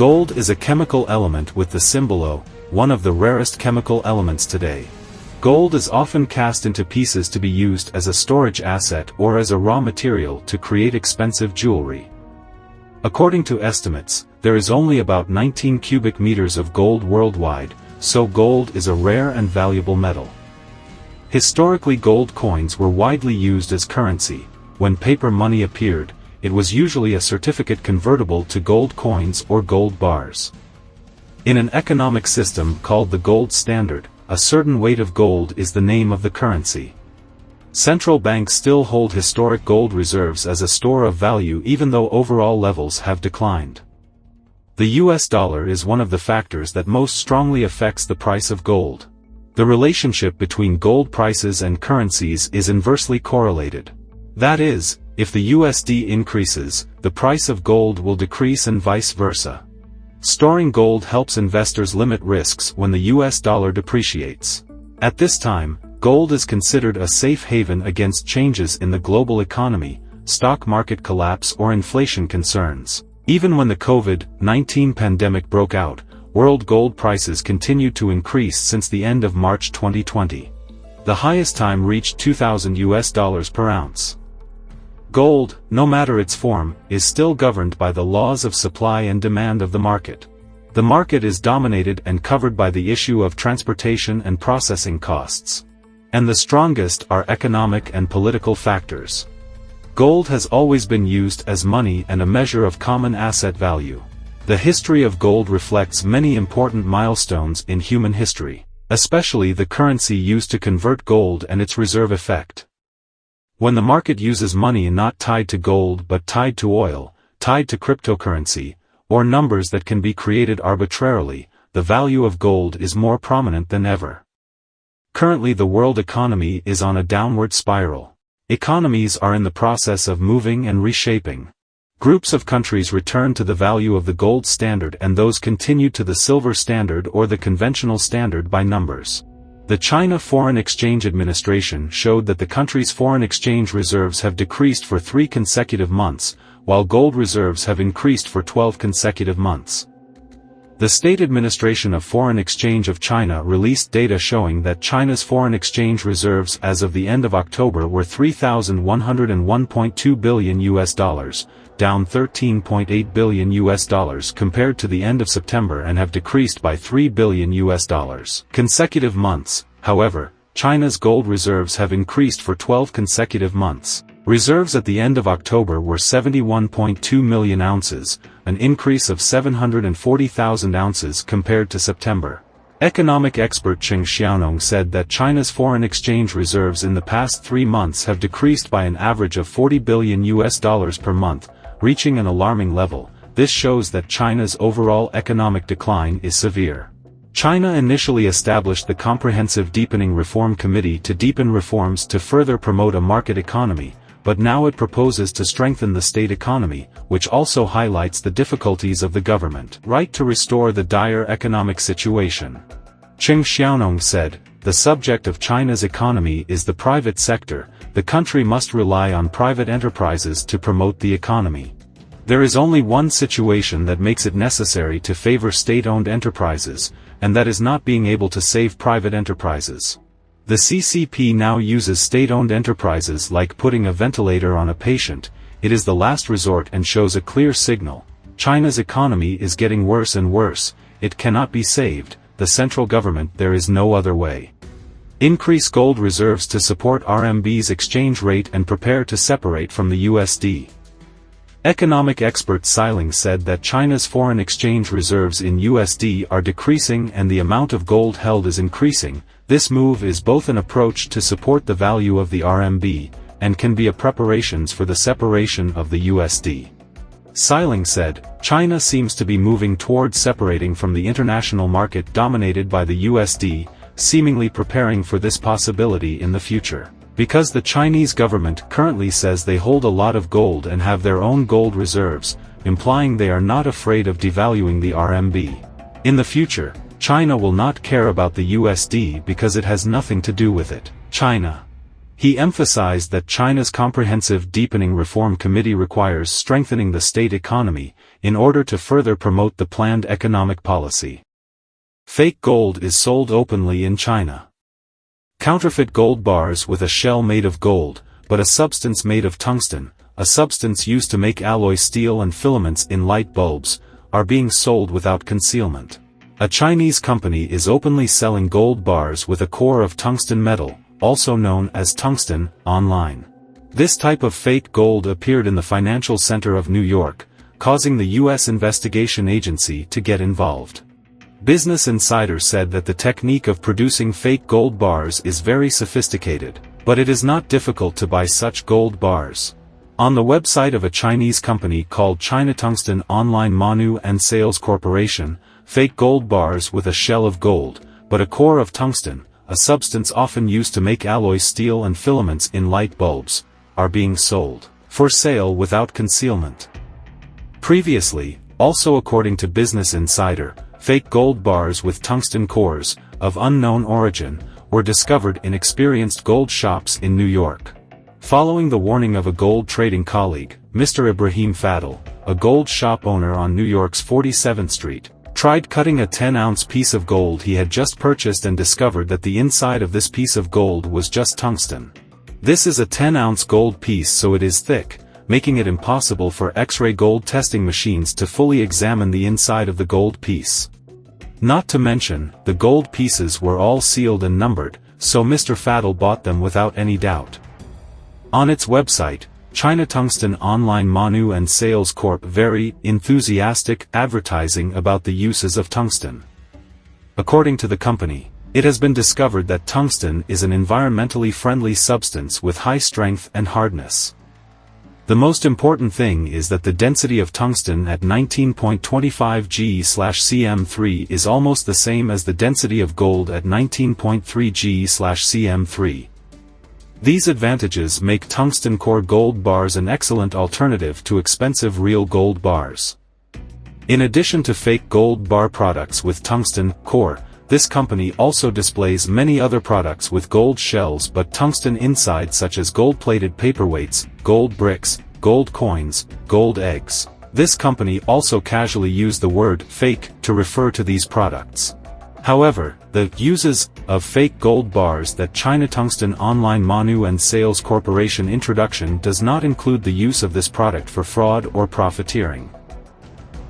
Gold is a chemical element with the symbol O, one of the rarest chemical elements today. Gold is often cast into pieces to be used as a storage asset or as a raw material to create expensive jewelry. According to estimates, there is only about 19 cubic meters of gold worldwide, so gold is a rare and valuable metal. Historically, gold coins were widely used as currency. When paper money appeared, it was usually a certificate convertible to gold coins or gold bars. In an economic system called the gold standard, a certain weight of gold is the name of the currency. Central banks still hold historic gold reserves as a store of value even though overall levels have declined. The US dollar is one of the factors that most strongly affects the price of gold. The relationship between gold prices and currencies is inversely correlated. That is, if the USD increases, the price of gold will decrease and vice versa. Storing gold helps investors limit risks when the US dollar depreciates. At this time, gold is considered a safe haven against changes in the global economy, stock market collapse or inflation concerns. Even when the COVID-19 pandemic broke out, world gold prices continued to increase since the end of March 2020. The highest time reached $2,000 per ounce. Gold, no matter its form, is still governed by the laws of supply and demand of the market. The market is dominated and covered by the issue of transportation and processing costs. And the strongest are economic and political factors. Gold has always been used as money and a measure of common asset value. The history of gold reflects many important milestones in human history, especially the currency used to convert gold and its reserve effect. When the market uses money not tied to gold but tied to oil, tied to cryptocurrency, or numbers that can be created arbitrarily, the value of gold is more prominent than ever. Currently, the world economy is on a downward spiral. Economies are in the process of moving and reshaping. Groups of countries return to the value of the gold standard and those continue to the silver standard or the conventional standard by numbers. The China Foreign Exchange Administration showed that the country's foreign exchange reserves have decreased for 3 consecutive months, while gold reserves have increased for 12 consecutive months. The State Administration of Foreign Exchange of China released data showing that China's foreign exchange reserves as of the end of October were $3,101.2 billion, down $13.8 billion compared to the end of September and have decreased by $3 billion consecutive months. However, China's gold reserves have increased for 12 consecutive months. Reserves at the end of October were 71.2 million ounces, an increase of 740,000 ounces compared to September. Economic expert Cheng Xiaonong said that China's foreign exchange reserves in the past 3 months have decreased by an average of $40 billion per month, reaching an alarming level. This shows that China's overall economic decline is severe. China initially established the Comprehensive Deepening Reform Committee to deepen reforms to further promote a market economy, but now it proposes to strengthen the state economy, which also highlights the difficulties of the government right to restore the dire economic situation. Cheng Xiaonong said, "The subject of China's economy is the private sector. The country must rely on private enterprises to promote the economy. There is only one situation that makes it necessary to favor state-owned enterprises, and that is not being able to save private enterprises. The CCP now uses state-owned enterprises like putting a ventilator on a patient. It is the last resort and shows a clear signal. China's economy is getting worse and worse. It cannot be saved. The central government, there is no other way. Increase gold reserves to support RMB's exchange rate and prepare to separate from the USD." Economic expert Xiling said that China's foreign exchange reserves in USD are decreasing and the amount of gold held is increasing. This move is both an approach to support the value of the RMB, and can be a preparations for the separation of the USD. Xiling said, "China seems to be moving towards separating from the international market dominated by the USD, seemingly preparing for this possibility in the future. Because the Chinese government currently says they hold a lot of gold and have their own gold reserves, implying they are not afraid of devaluing the RMB. In the future, China will not care about the USD because it has nothing to do with it. China," He emphasized that China's Comprehensive Deepening Reform Committee requires strengthening the state economy in order to further promote the planned economic policy. Fake gold is sold openly in China. Counterfeit gold bars with a shell made of gold, but a substance made of tungsten, a substance used to make alloy steel and filaments in light bulbs, are being sold without concealment. A Chinese company is openly selling gold bars with a core of tungsten metal, also known as tungsten, online. This type of fake gold appeared in the financial center of New York, causing the U.S. investigation agency to get involved. Business Insider said that the technique of producing fake gold bars is very sophisticated, but it is not difficult to buy such gold bars. On the website of a Chinese company called China Tungsten Online Manu and Sales Corporation, fake gold bars with a shell of gold, but a core of tungsten, a substance often used to make alloy steel and filaments in light bulbs, are being sold for sale without concealment. Previously, also according to Business Insider, fake gold bars with tungsten cores, of unknown origin, were discovered in experienced gold shops in New York. Following the warning of a gold trading colleague, Mr. Ibrahim Fadl, a gold shop owner on New York's 47th Street, tried cutting a 10-ounce piece of gold he had just purchased and discovered that the inside of this piece of gold was just tungsten. This is a 10-ounce gold piece, so it is thick, making it impossible for X-ray gold testing machines to fully examine the inside of the gold piece. Not to mention, the gold pieces were all sealed and numbered, so Mr. Fadl bought them without any doubt. On its website, China Tungsten Online Manu and Sales Corp very enthusiastic advertising about the uses of tungsten. According to the company, it has been discovered that tungsten is an environmentally friendly substance with high strength and hardness. The most important thing is that the density of tungsten at 19.25 G/cm3 is almost the same as the density of gold at 19.3 G/cm3. These advantages make tungsten core gold bars an excellent alternative to expensive real gold bars. In addition to fake gold bar products with tungsten core, this company also displays many other products with gold shells but tungsten inside, such as gold-plated paperweights, gold bricks, gold coins, gold eggs. This company also casually used the word fake to refer to these products. However, the uses of fake gold bars that China Tungsten Online Manu and Sales Corporation introduction does not include the use of this product for fraud or profiteering.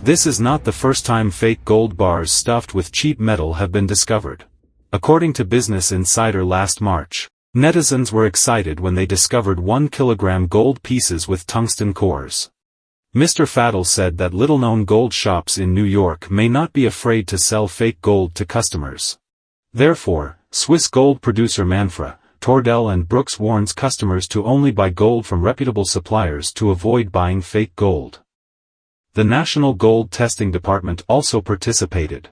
This is not the first time fake gold bars stuffed with cheap metal have been discovered. According to Business Insider last March, netizens were excited when they discovered 1 kilogram gold pieces with tungsten cores. Mr. Fadl said that little-known gold shops in New York may not be afraid to sell fake gold to customers. Therefore, Swiss gold producer Manfra, Tordell and Brooks warns customers to only buy gold from reputable suppliers to avoid buying fake gold. The National Gold Testing Department also participated.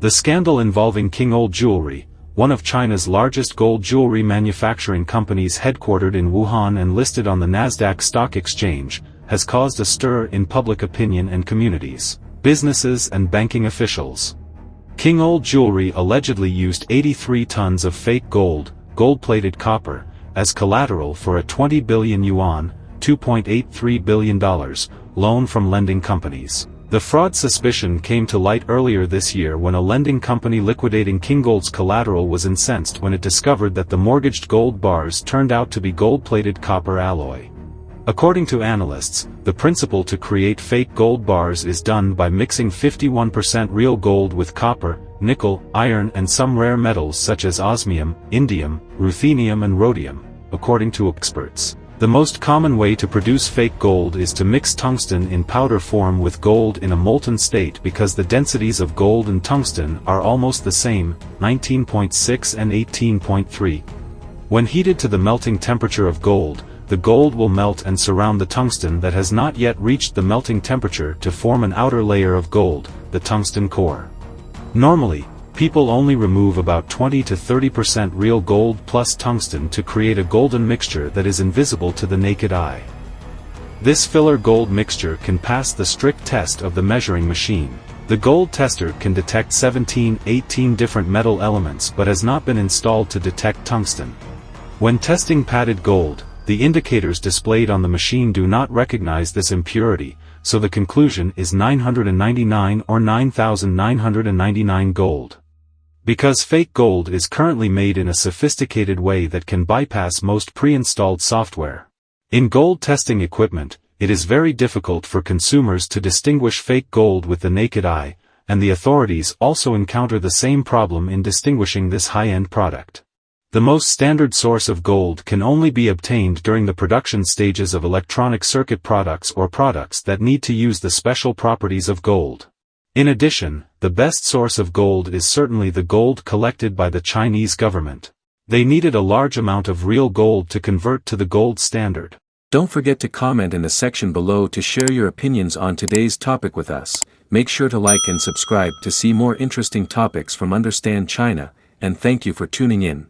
The scandal involving King Gold Jewelry, one of China's largest gold jewelry manufacturing companies headquartered in Wuhan and listed on the Nasdaq Stock Exchange, has caused a stir in public opinion and communities, businesses and banking officials. King Gold Jewelry allegedly used 83 tons of fake gold, gold-plated copper, as collateral for a 20 billion yuan, $2.83 billion, loan from lending companies. The fraud suspicion came to light earlier this year when a lending company liquidating King Gold's collateral was incensed when it discovered that the mortgaged gold bars turned out to be gold-plated copper alloy. According to analysts, the principle to create fake gold bars is done by mixing 51% real gold with copper, nickel, iron and some rare metals such as osmium, indium, ruthenium and rhodium, according to experts. The most common way to produce fake gold is to mix tungsten in powder form with gold in a molten state because the densities of gold and tungsten are almost the same, 19.6 and 18.3. When heated to the melting temperature of gold, the gold will melt and surround the tungsten that has not yet reached the melting temperature to form an outer layer of gold, the tungsten core. Normally, people only remove about 20 to 30% real gold plus tungsten to create a golden mixture that is invisible to the naked eye. This filler gold mixture can pass the strict test of the measuring machine. The gold tester can detect 18 different metal elements but has not been installed to detect tungsten. When testing padded gold, the indicators displayed on the machine do not recognize this impurity, so the conclusion is 999 or 9999 gold. Because fake gold is currently made in a sophisticated way that can bypass most pre-installed software. In gold testing equipment, it is very difficult for consumers to distinguish fake gold with the naked eye, and the authorities also encounter the same problem in distinguishing this high-end product. The most standard source of gold can only be obtained during the production stages of electronic circuit products or products that need to use the special properties of gold. In addition, the best source of gold is certainly the gold collected by the Chinese government. They needed a large amount of real gold to convert to the gold standard. Don't forget to comment in the section below to share your opinions on today's topic with us. Make sure to like and subscribe to see more interesting topics from Understand China, and thank you for tuning in.